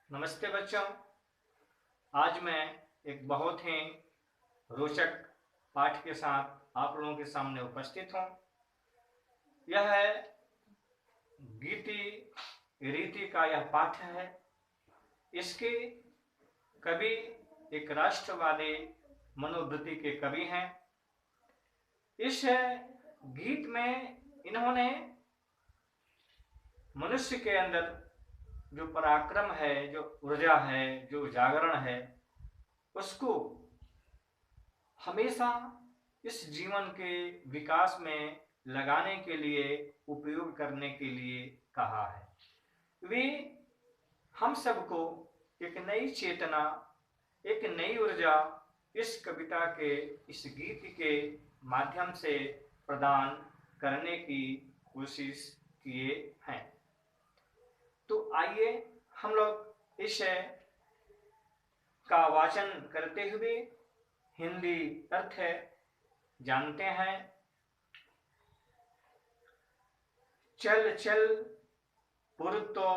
नमस्ते बच्चों। आज मैं एक बहुत ही रोचक पाठ के साथ आप लोगों के सामने उपस्थित हूँ। यह है गीति रीति का यह पाठ है। इसके कवि एक राष्ट्रवादी मनोवृत्ति के कवि हैं। इस गीत में इन्होंने मनुष्य के अंदर जो पराक्रम है, जो ऊर्जा है, जो जागरण है, उसको हमेशा इस जीवन के विकास में लगाने के लिए, उपयोग करने के लिए कहा है। वे हम सबको एक नई चेतना, एक नई ऊर्जा इस कविता के, इस गीत के माध्यम से प्रदान करने की कोशिश किए हैं। तो आइए हम लोग इस का वाचन करते हुए हिंदी अर्थ जानते हैं। चल चल पुरतो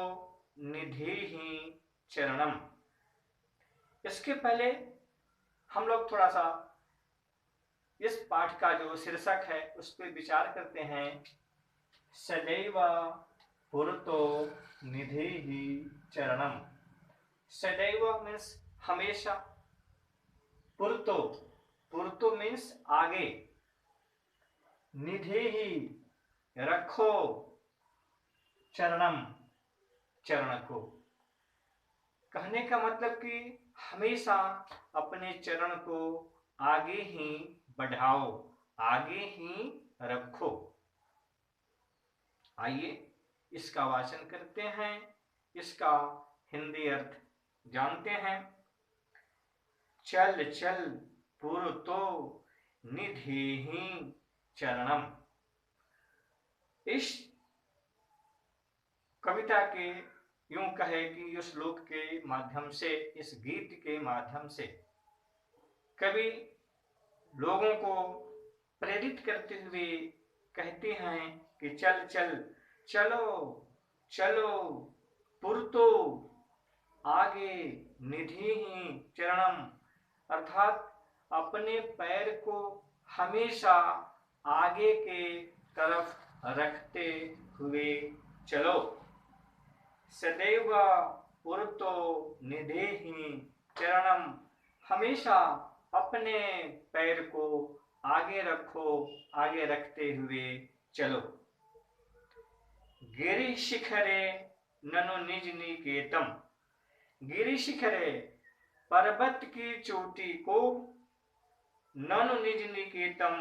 निधि ही चरणम। इसके पहले हम लोग थोड़ा सा इस पाठ का जो शीर्षक है उस पर विचार करते हैं। सदैव पुरतो निधि ही चरणम। सदैव मीन्स हमेशा, पुरतो, पुरतो मीन्स आगे, निधि ही रखो चरणम, चरण को। कहने का मतलब कि हमेशा अपने चरण को आगे ही बढ़ाओ, आगे ही रखो। आइए इसका वाचन करते हैं, इसका हिंदी अर्थ जानते हैं। चल चल पुरतो निधि ही चरणम। इस कविता के यूं कहे कि इस श्लोक के माध्यम से, इस गीत के माध्यम से कवि लोगों को प्रेरित करते हुए कहते हैं कि चल चल, चलो चलो, पुरतो आगे, निधि ही चरणम, अर्थात अपने पैर को हमेशा आगे के तरफ रखते हुए चलो। सदैव पुरतो निधि ही चरणम, हमेशा अपने पैर को आगे रखो, आगे रखते हुए चलो। गिरि शिखरे ननु निज निकेतम। गिरि शिखरे, पर्वत की चोटी को, ननु निज निकेतम,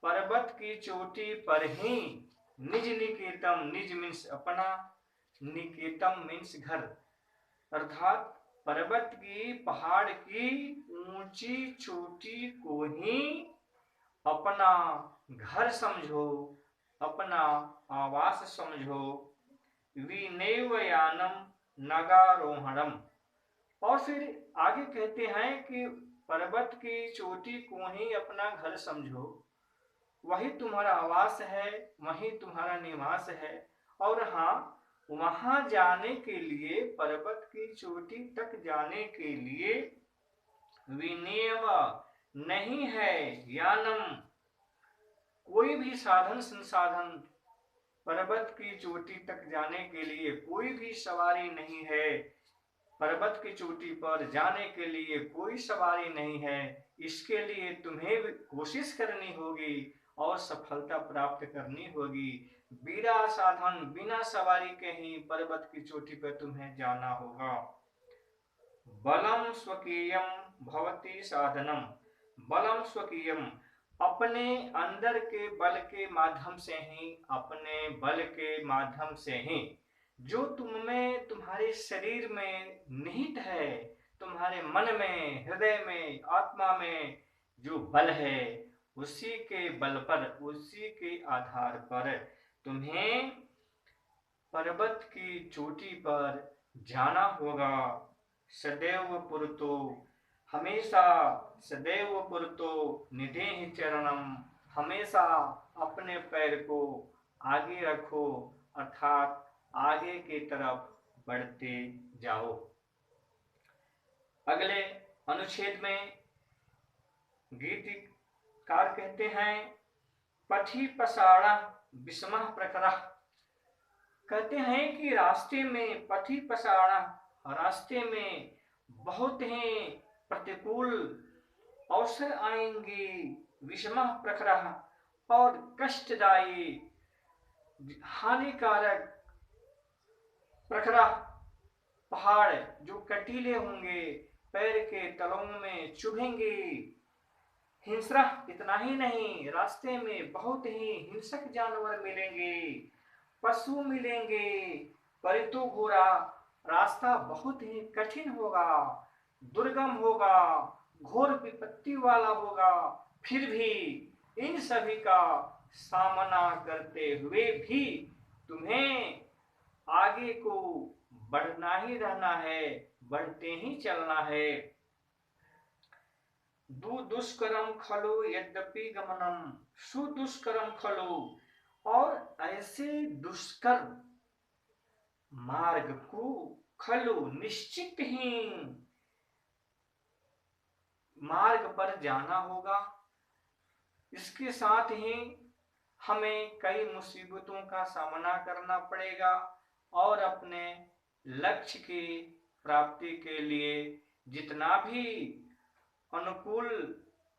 पर्वत की चोटी पर ही, निज निकेतम, निज मीन्स अपना, निकेतम मीन्स घर, अर्थात पर्वत की, पहाड़ की ऊंची चोटी को ही अपना घर समझो, अपना आवास समझो। विनैव यानम नगारोहणम। और फिर आगे कहते हैं कि पर्वत की चोटी को ही अपना घर समझो, वही तुम्हारा आवास है, वही तुम्हारा निवास है। और हाँ, वहां जाने के लिए, पर्वत की चोटी तक जाने के लिए विनैव नहीं है, यानम कोई भी साधन संसाधन, पर्वत की चोटी तक जाने के लिए कोई भी सवारी नहीं है, पर्वत की चोटी पर जाने के लिए कोई सवारी नहीं है। इसके लिए तुम्हें कोशिश करनी होगी और सफलता प्राप्त करनी होगी। बिना साधन, बिना सवारी के ही पर्वत की चोटी पर तुम्हें जाना होगा। बलम स्वकीयम भवति साधनम। बलम स्वकीयम, अपने अंदर के बल के माध्यम से ही, अपने बल के माध्यम से ही, जो तुम में, तुम्हारे शरीर में निहित है, तुम्हारे मन में, हृदय में, आत्मा में जो बल है, उसी के बल पर, उसी के आधार पर तुम्हें पर्वत की चोटी पर जाना होगा। सदैव पुरतो, हमेशा, सदैव पुरतो निधि ही चरणम, हमेशा अपने पैर को आगे रखो, अर्थात आगे की तरफ बढ़ते जाओ। अगले अनुच्छेद में गीतिकार कहते हैं पथि पसाड़ा विषमः प्रकरः। कहते हैं कि रास्ते में पथि पसाड़ा, रास्ते में बहुत ही प्रतिकूल अवसर आएंगे, विषमः प्रकरः और कष्टदायी हानिकारक प्रखरा पहाड़ जो कटीले होंगे, पैर के तलों में चुभेंगे। हिंस्रा इतना ही नहीं, रास्ते में बहुत ही हिंसक जानवर मिलेंगे, पशु मिलेंगे, परितु घोड़ा। रास्ता बहुत ही कठिन होगा, दुर्गम होगा, घोर विपत्ति वाला होगा। फिर भी इन सभी का सामना करते हुए भी तुम्हें आगे को बढ़ना ही रहना है, बढ़ते ही चलना है। दुष्करम खलु यद्यपि गमनम सुदुष्करम खलु। और ऐसे दुष्कर मार्ग को खलु निश्चित ही मार्ग पर जाना होगा। इसके साथ ही हमें कई मुसीबतों का सामना करना पड़ेगा और अपने लक्ष्य की प्राप्ति के लिए जितना भी अनुकूल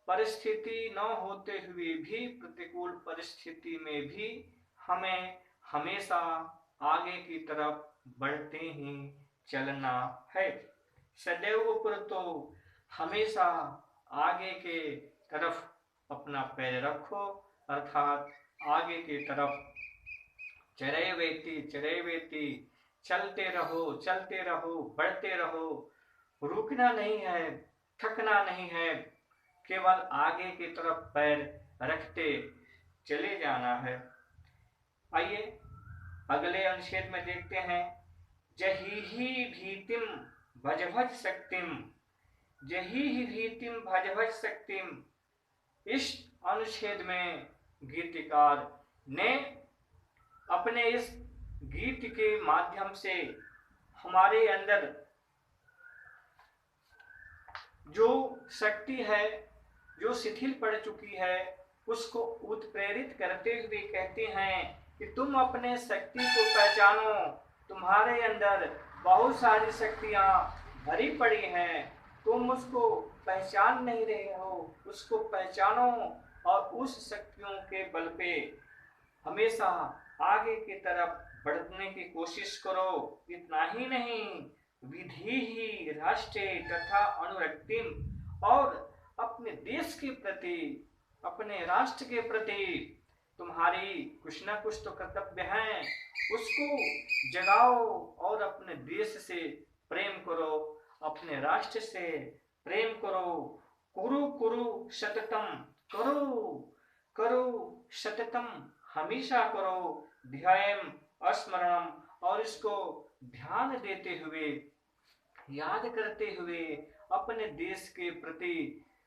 परिस्थिति न होते हुए भी, प्रतिकूल परिस्थिति में भी हमें हमेशा आगे की तरफ बढ़ते ही चलना है। सदैव पुरतो हमेशा आगे के तरफ अपना पैर रखो, अर्थात आगे की तरफ चरैवेति चलते रहो, बढ़ते रहो। रुकना नहीं है, थकना नहीं है, केवल आगे की तरफ पैर रखते चले जाना है। आइए अगले अनुच्छेद में देखते हैं जही भीतिम भजभज शक्तिम, जही भीतिम भजभज शक्तिम। इस अनुच्छेद में गीतकार ने अपने इस गीत के माध्यम से हमारे अंदर जो शक्ति है, जो शिथिल पड़ चुकी है, उसको उत्प्रेरित करते हुए कहते हैं कि तुम अपने शक्ति को पहचानो। तुम्हारे अंदर बहुत सारी शक्तियां भरी पड़ी हैं, तुम उसको पहचान नहीं रहे हो, उसको पहचानो और उस शक्तियों के बल पे हमेशा आगे की तरफ बढ़ने की कोशिश करो। इतना ही नहीं, विधि ही राष्ट्र तथा अनुरक्तिम, और अपने देश के प्रति, अपने राष्ट्र के प्रति तुम्हारी कुछ न कुछ तो कर्तव्य है, उसको जगाओ और अपने देश से प्रेम करो, अपने राष्ट्र से प्रेम करो। कुरु कुरु सततम, करो सततम, हमेशा करो। ध्यायम स्मरणम, और इसको ध्यान देते हुए, याद करते हुए अपने देश के प्रति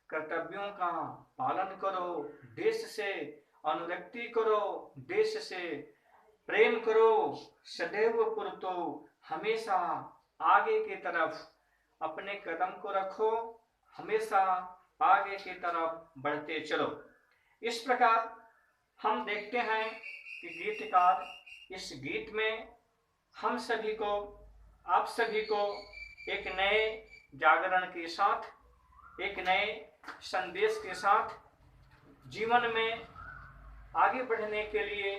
कर्तव्यों का पालन करो, देश से अनुरक्ति करो, देश से प्रेम करो। सदैव पुरतो, हमेशा आगे की तरफ अपने कदम को रखो, हमेशा आगे की तरफ बढ़ते चलो। इस प्रकार हम देखते हैं कि गीतकार इस गीत में हम सभी को, आप सभी को एक नए जागरण के साथ, एक नए संदेश के साथ जीवन में आगे बढ़ने के लिए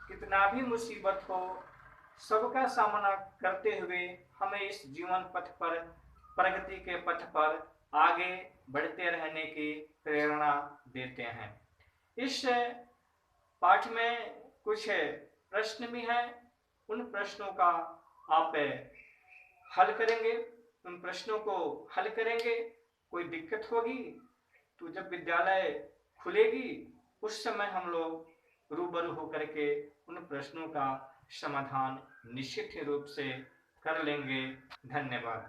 कितना भी मुसीबत हो, सबका सामना करते हुए हमें इस जीवन पथ पर, प्रगति के पथ पर आगे बढ़ते रहने की प्रेरणा देते हैं। इस पाठ में कुछ प्रश्न भी हैं, उन प्रश्नों का आप हल करेंगे, उन प्रश्नों को हल करेंगे। कोई दिक्कत होगी तो जब विद्यालय खुलेगी उस समय हम लोग रूबरू होकर के उन प्रश्नों का समाधान निश्चित रूप से कर लेंगे। धन्यवाद।